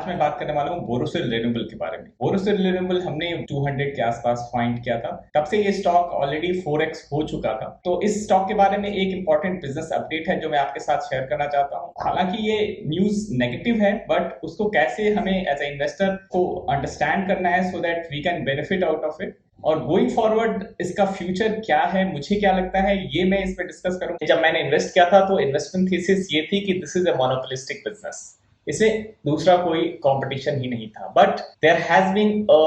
आज मैं बात करने वाला हूँ बोरोसिल रिन्यूएबल के बारे में। बोरोसिल रिन्यूएबल हमने 200 के आसपास फाइंड किया था, तब से ये स्टॉक ऑलरेडी 4x हो चुका था। तो इस स्टॉक के बारे में एक इंपॉर्टेंट बिजनेस अपडेट है जो मैं आपके साथ शेयर करना चाहता हूँ। हालांकि ये न्यूज नेगेटिव है, बट उसको कैसे हमें एज ए इन्वेस्टर को अंडरस्टैंड करना है so that we can benefit out of it, और गोइंग फॉरवर्ड इसका फ्यूचर क्या है, मुझे क्या लगता है, ये मैं इस पे डिस्कस करूंगा। जब मैंने इन्वेस्ट किया था तो इन्वेस्टमेंट थीसिस ये थी कि this is a monopolistic business, इसे दूसरा कोई कंपटीशन ही नहीं था। But there has been a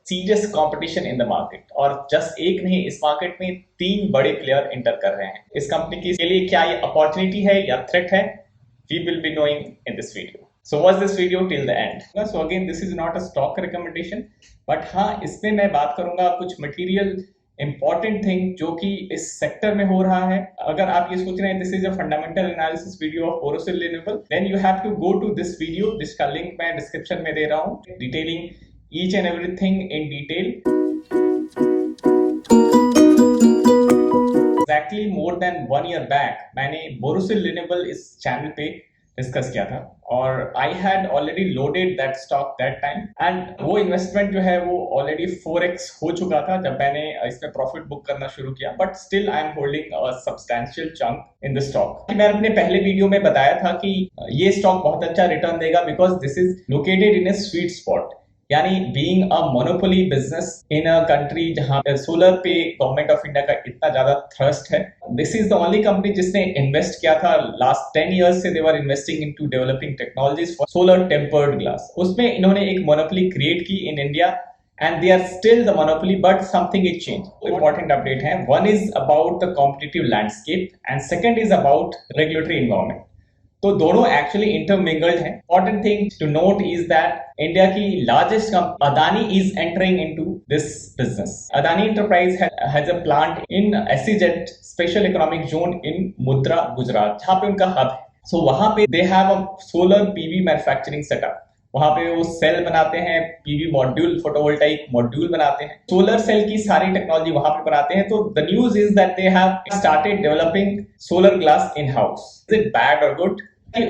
serious competition in the market, और जस्ट एक नहीं, इस मार्केट में 3 बड़े प्लेयर एंटर कर रहे हैं। इस कंपनी के लिए क्या ये अपॉर्चुनिटी है या थ्रेट है, we will be knowing in this video. So watch this video till the end. So again, this is not a stock recommendation, but हाँ, इसमें मैं बात करूंगा कुछ मटेरियल इंपॉर्टेंट थिंग जो कि इस सेक्टर में हो रहा है। अगर आप ये सोच रहे हैं this is a fundamental analysis video of Borosil renewable, then you have to go to this video, जिसका लिंक मैं डिस्क्रिप्शन में दे रहा हूँ, detailing each and everything in detail. Exactly more than 1 year back मैंने बोरोसिल रिन्यूएबल इस चैनल पे discuss किया था, और I had already loaded that stock that time, and वो इन्वेस्टमेंट जो है वो ऑलरेडी 4x हो चुका था जब मैंने इसमें प्रॉफिट बुक करना शुरू किया। But still I am holding a substantial chunk in the stock. मैं अपने पहले वीडियो में बताया था कि ये स्टॉक बहुत अच्छा रिटर्न देगा because this is located in a sweet spot, यानी being a monopoly business in a country जहां पे सोलर पे गवर्नमेंट ऑफ इंडिया का इतना ज्यादा थ्रस्ट है। This is the only company जिसने इन्वेस्ट किया था लास्ट 10 इयर्स से, they were investing into developing technologies for solar tempered glass. उसमें इन्होंने एक मोनोपोली क्रिएट की in India, and they are still the monopoly, but something is changed. Important update है, one is about the competitive landscape and second is about regulatory environment. तो दोनों actually intermingled हैं। Important thing to note is that India की largest company Adani is entering into this business. Adani enterprise has a plant in SEZ special economic zone in Mundra Gujarat, जहां पे उनका hub है। सो वहां पे they have a solar PV manufacturing setup. वहां पे वो सेल बनाते हैं, पीवी मॉड्यूल, फोटोवोल्टाइक मॉड्यूल बनाते हैं, सोलर सेल की सारी टेक्नोलॉजी वहां पे बनाते हैं। तो the news is that they have started developing solar glass in house. Is it bad or good?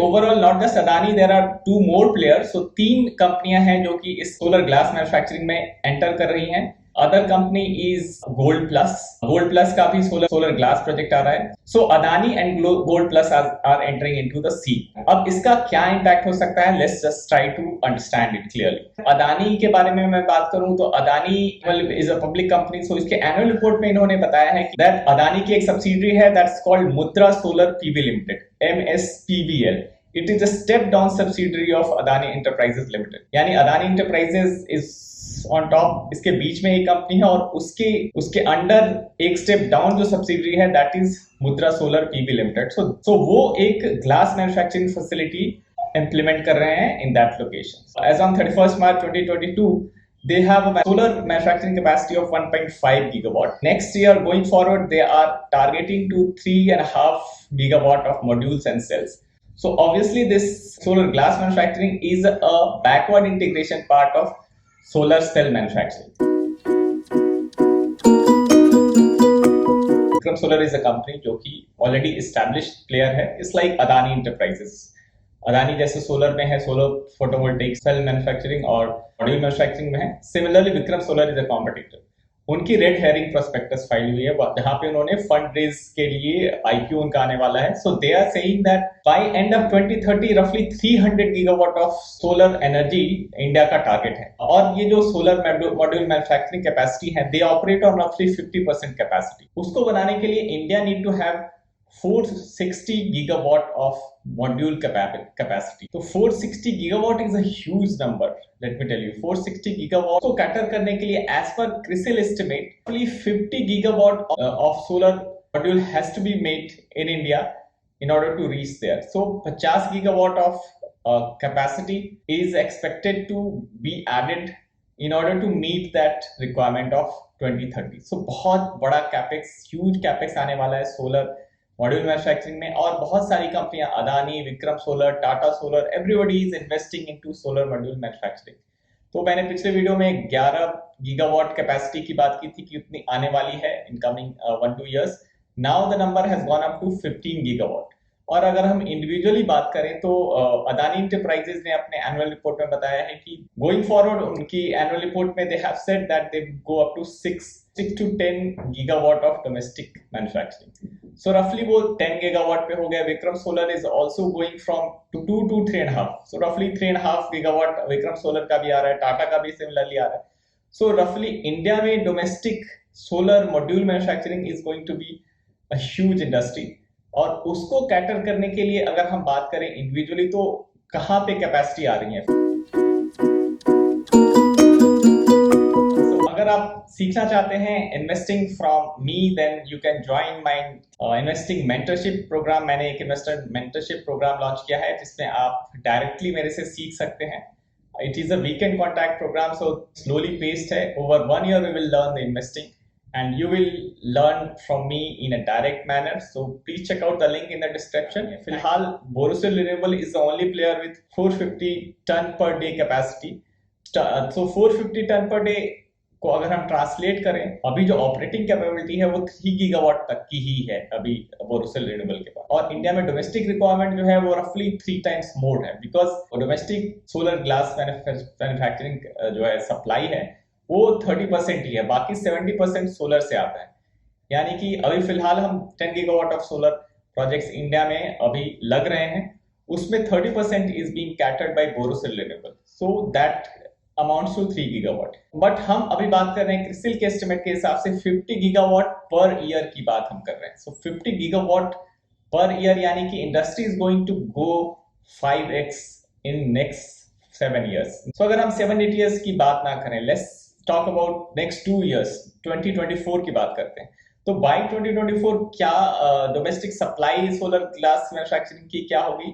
Overall not just Adani, there are 2 more players. So 3 कंपनियां हैं जो कि इस सोलर ग्लास मैन्युफैक्चरिंग में एंटर कर रही हैं। Other company is gold plus. Gold plus का भी सोलर ग्लास प्रोजेक्ट आ रहा है। So Adani and gold plus are entering into the सी। अब इसका क्या इंपैक्ट हो सकता है, let's just try to understand it clearly. Adani के बारे में मैं बात करूं तो Adani is a public company. So इसके एनुअल रिपोर्ट में इन्होंने बताया है कि दैट अदानी की एक सब्सिडरी है दैट्स कॉल्ड मुद्रा solar PV limited, MSPVL. It is a step down subsidiary of Adani Enterprises Limited. यानी Adani Enterprises is on top, इसके बीच में एक कंपनी है, और उसके अंडर एक स्टेप डाउन जो सब्सिडरी है that is Mudra solar PV limited. So वो एक ग्लास मैन्युफैक्चरिंग फैसिलिटी इंप्लीमेंट कर रहे हैं in that location. As on 31 March 2022 they have a solar manufacturing capacity of 1.5 gigawatt. Next year going forward they are targeting to 3.5 gigawatt of modules and cells. So obviously this solar glass manufacturing is a backward integration part of solar cell manufacturing. Vikram Solar is a company जो कि already established player है। It's like Adani Enterprises. Adani जैसे solar में है, solar photovoltaic cell manufacturing और module manufacturing में है। Similarly Vikram solar is a competitor. उनकी रेड हेरिंग प्रोस्पेक्टस फाइल हुई है जहां पे उन्होंने फंड रेज के लिए आईपीओ उनका आने वाला है। So they are saying that by end of 2030 रफली 300 gigawatt of solar energy India का टारगेट है। और ये जो सोलर मॉड्यूल मैन्युफैक्चरिंग कैपेसिटी है, दे ऑपरेट ऑन रफली 50% कैपेसिटी। उसको बनाने के लिए India need to have 460 gigawatt of module capacity. So 460 gigawatt is a huge number. Let me tell you, 460 gigawatt को कैटर करने के लिए as per CRISIL estimate, only 50 gigawatt of solar module has to be made in India in order to reach there. So 50 gigawatt of capacity is expected to be added in order to meet that requirement of 2030. So बहुत बड़ा capex, huge capex आने वाला है solar module manufacturing में। और बहुत सारी कंपनियां, Adani, Vikram solar, Tata solar, everybody is investing into solar module manufacturing. तो मैंने पिछले वीडियो में 11 गीगावाट कैपेसिटी की बात की थी कि उतनी आने वाली है in coming 1-2 years. Now the number has gone up to 15 gigawatt. और अगर हम इंडिविजुअली बात करें तो अदानी इंटरप्राइजेज ने अपने एनुअल रिपोर्ट में बताया है कि गोइंग फॉरवर्ड उनकी एनुअल रिपोर्ट में they have said that they go up to 6 to 10 gigawatt of domestic manufacturing. So रफली वो 10 गीगावाट पे हो गया। Vikram solar is also going from two 2 to 3.5, so रफली 3.5 गीगावाट विक्रम सोलर का भी आ रहा है, टाटा का भी सिमिलरली आ रहा है। सो रफली इंडिया में domestic solar module manufacturing is going to be a huge industry. और उसको कैटर करने के लिए अगर हम बात करें इंडिविजुअली तो कहाँ पे कैपेसिटी आ रही है। अगर आप सीखना चाहते हैं investing from me, then you can join my investing mentorship program. मैंने एक इन्वेस्टर मेंटरशिप प्रोग्राम लॉन्च किया है जिसमें आप डायरेक्टली मेरे से सीख सकते हैं। It is a weekend contact programme, so slowly paced है। Over 1 year we will learn the investing and you will learn from me in a direct manner. So please check out the link in the description. फिलहाल Borosil Renewable is the only player with 450 ton per day capacity. So 450 ton per day को अगर हम translate करें, अभी जो operating capability है वो 3 gigawatt तक की ही है अभी बोरोसिल रिन्यूएबल के पास। और इंडिया में डोमेस्टिक रिक्वायरमेंट जो है वो रफली 3 times मोर है, because domestic solar glass manufacturing जो है सप्लाई है वो 30% ही है, बाकी 70% सोलर से आता है। यानी कि अभी फिलहाल हम 10 gigawatt of solar projects India में अभी लग रहे हैं, उसमें 30% is being catered by Borosil renewable, so that amounts to 3 gigawatt. But हम अभी बात कर रहे हैं क्रिसिल के एस्टिमेट के हिसाब से 50 गीगावाट पर ईयर की बात हम कर रहे हैं। सो 50 गीगावाट पर ईयर यानी कि industry is going to go 5x in next 7 years। सो अगर हम 7-8 years की बात ना करें, let's talk about next 2 years, 2024 की बात करते हैं। तो बाय 2024 क्या domestic supply solar glass manufacturing की क्या होगी,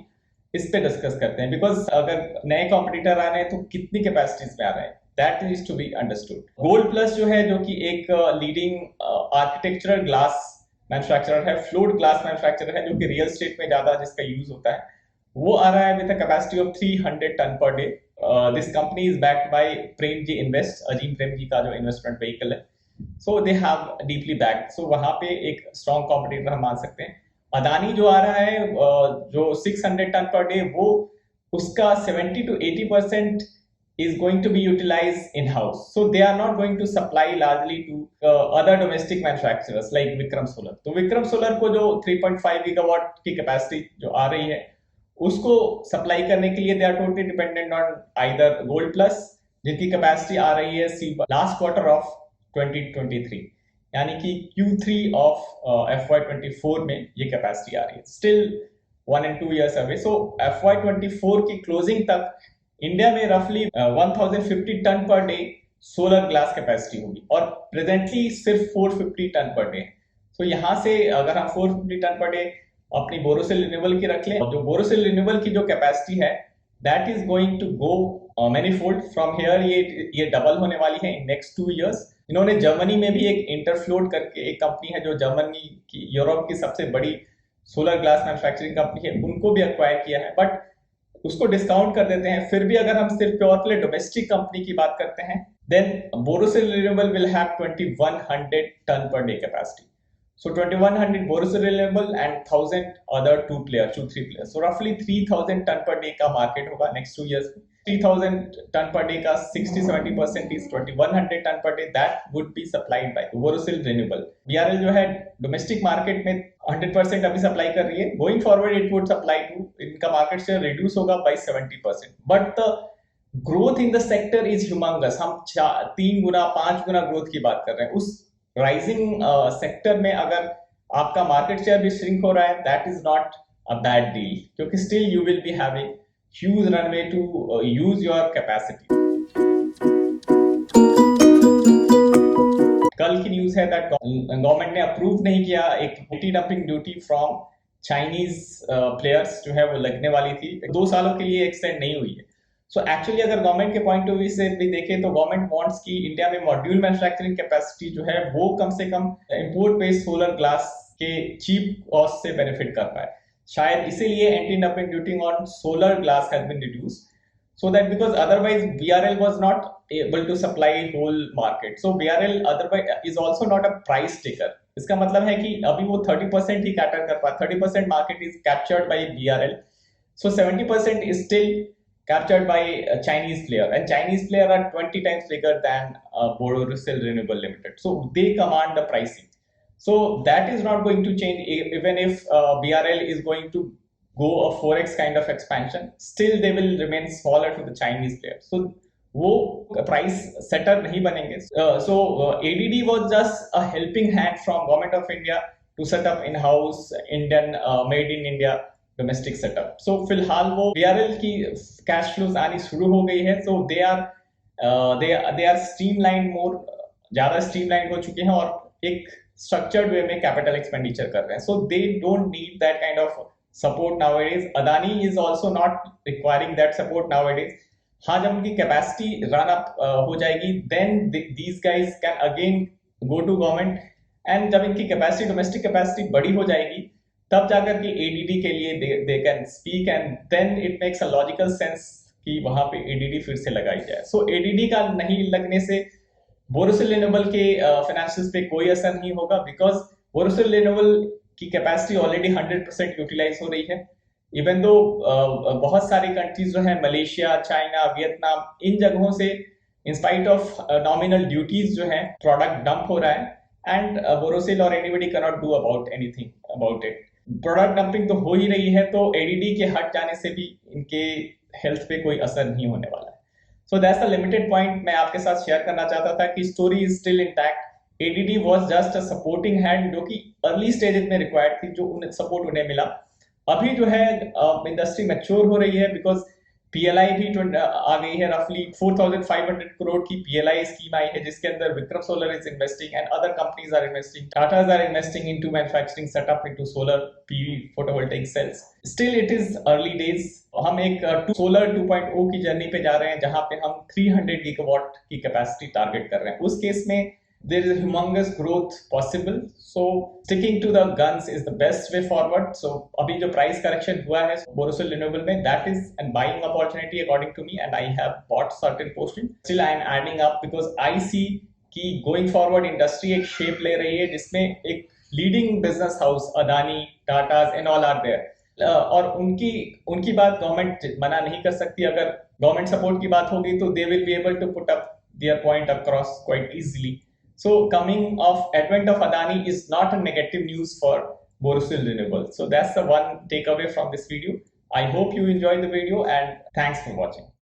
इस पे डिस्कस करते हैं। बिकॉज अगर नए कॉम्पिटिटर आ रहे हैं तो कितनी कैपेसिटीज में आ रहे हैं, that is to be understood. Gold Plus जो है, जो कि एक लीडिंग आर्किटेक्चरल ग्लास मैन्युफैक्चरर है, फ्लोट ग्लास मैन्युफैक्चरर है, जो कि रियल स्टेट में ज्यादा जिसका यूज होता है, वो आ रहा है with a capacity of 300 ton per day. This company is backed by Premji invest, Azim Premji का जो इन्वेस्टमेंट व्हीकल है। So they have deeply backed, so वहां पे एक स्ट्रॉन्ग कॉम्पिटिटर हम मान सकते हैं। अदानी जो आ रहा है जो 600 टन पर डे, वो उसका 70 to 80% is going to be utilized in house, so they are not going to supply largely to other domestic manufacturers like Vikram Solar। तो विक्रम सोलर को जो 3.5 गीगावाट की कैपेसिटी जो आ रही है उसको सप्लाई करने के लिए they are totally dependent on either Gold Plus, जिनकी कैपेसिटी आ रही है लास्ट क्वार्टर ऑफ 2023, यानी कि Q3 ऑफ FY24 में ये कैपेसिटी आ रही है। Still 1 and 2 years away. So FY24 की क्लोजिंग तक इंडिया में रफली 1050 ton per day solar glass capacity होगी, और प्रेजेंटली सिर्फ 450 टन पर डे। सो यहाँ से अगर हम 450 टन पर डे अपनी बोरोसिल रिन्यूएबल की रख लें, जो बोरोसिल रिन्यूएबल की जो कैपेसिटी है that is going to go manifold from here. ये डबल होने वाली है इन नेक्स्ट 2 years। इन्होंने जर्मनी में भी एक इंटरफ्लोट करके एक कंपनी है जो जर्मनी की, यूरोप की सबसे बड़ी सोलर ग्लास मैन्युफैक्चरिंग कंपनी है, उनको भी एक्वायर किया है, बट उसको डिस्काउंट कर देते हैं। फिर भी अगर हम सिर्फ प्योर प्ले डोमेस्टिक कंपनी की बात करते हैं, then Borosil renewable will have 2100 ton per day capacity. So 2100 Borosil Renewable and 1000 other 2 3 players. So roughly 3000 ton per day का मार्केट होगा नेक्स्ट 2 years में। 3000 टन पर डे का 60-70% is 2100 ton per day, that would be supplied by Borosil Renewable। BRL जो है domestic market में 100% अभी supply कर रही है। Going forward it would supply to, इनका मार्केट शेयर रिड्यूस होगा by 70%, but the growth in the sector is humongous. हम 3 गुना 5 गुना ग्रोथ की बात कर रहे हैं। उस राइजिंग सेक्टर में अगर आपका मार्केट शेयर भी श्रिंक हो रहा है, that is not a bad deal, क्योंकि still you will be having huge runway to use your capacity. कल की न्यूज है दैट गवर्नमेंट ने अप्रूव नहीं किया एक anti dumping duty from Chinese players जो है वो लगने वाली थी, 2 सालों के लिए एक्सटेंड नहीं हुई है। सो एक्चुअली अगर गवर्नमेंट के पॉइंट ऑफ व्यू से भी देखें तो गवर्नमेंट वांट्स की इंडिया में मॉड्यूल मैन्युफैक्चरिंग कैपेसिटी जो है वो कम से कम इंपोर्ट बेस्ड सोलर ग्लास के चीप कॉस्ट से बेनिफिट कर पाए। शायद इसीलिए anti dumping duty on solar glass has been reduced, so that because otherwise BRL was not able to supply whole market. So BRL otherwise is also not a price taker, इसका मतलब है कि अभी वो 30% ही कैटर कर पा, 30% market is captured by BRL, so 70% is still captured by a Chinese player, and Chinese player are 20 times bigger than Borosil Renewable Limited, so they command the pricing. So that is not going to change even if BRL is going to go a 4x kind of expansion, still they will remain smaller to the Chinese player. So वो price shutter नहीं बनेंगे. So ADD was just a helping hand from government of India to set up in-house Indian made in India domestic setup. So फिलहाल वो BRL की cash flows आनी शुरू हो गई है, सो दे आर स्ट्रीमलाइन, मोर ज्यादा स्ट्रीमलाइन हो चुके हैं और एक स्ट्रक्चर्ड वे में कैपिटल एक्सपेंडिचर कर रहे हैं. So they don't need that kind of support nowadays. Adani is also not requiring that support nowadays. हाँ, जब उनकी कैपेसिटी रन अप हो जाएगी, then these guys can again go to government, and जब इनकी कैपेसिटी, डोमेस्टिक कैपेसिटी बड़ी हो जाएगी, तब जाकर के ADD के लिए they can speak, and then it makes a logical sense कि वहां पे ADD फिर से लगाई जाए. सो ADD का नहीं लगने से बोरोसिल रिन्यूएबल के फाइनेंशियल्स पे कोई असर नहीं होगा, बिकॉज बोरोसिल रिन्यूएबल की कैपेसिटी ऑलरेडी 100% यूटिलाइज हो रही है. इवन दो बहुत सारी कंट्रीज जो है, मलेशिया, चाइना, वियतनाम, इन जगहों से इंस्पाइट ऑफ नॉमिनल ड्यूटीज जो है प्रोडक्ट डंप हो रहा है, एंड बोरोसिल और anybody can not do about anything about it. Product dumping तो हो ही रही है, तो ADD के हट जाने से भी इनके हेल्थ पे कोई असर नहीं होने वाला है. So that's the limited point मैं आपके साथ शेयर करना चाहता था कि story is still intact. ADD was just a supporting hand जो कि अर्ली स्टेजेस में रिक्वायर्ड थी, जो उन्हें सपोर्ट उन्हें मिला. अभी जो है इंडस्ट्री मैच्योर हो रही है, बिकॉज PLI भी आ गई है. रफली 4,500 करोड़ की PLI स्कीम आई है, जिसके अंदर Vikram solar is investing and other companies are investing. Tatas are investing into manufacturing setup into solar PV photovoltaic cells. Still it is early days. हम एक सोलर 2.0 की जर्नी पे जा रहे हैं, जहां पे हम 300 गीगावाट की कैपेसिटी टारगेट कर रहे हैं. उस केस में there is a humongous growth possible, so sticking to the guns is the best way forward. So अभी जो price correction हुआ है बोरोसिल रिन्यूएबल में, that is a buying opportunity according to me, and I have bought certain portion. Still I am adding up because I see कि going forward industry एक shape ले रही है जिसमें एक leading business house Adani, Tatas and all are there. और उनकी बात गवर्नमेंट मना नहीं कर सकती. अगर गवर्नमेंट सपोर्ट की बात होगी तो they will be able to put up their point across quite easily. So coming of advent of Adani is not a negative news for Borosil Renewable. So that's the one takeaway from this video. I hope you enjoyed the video, and thanks for watching.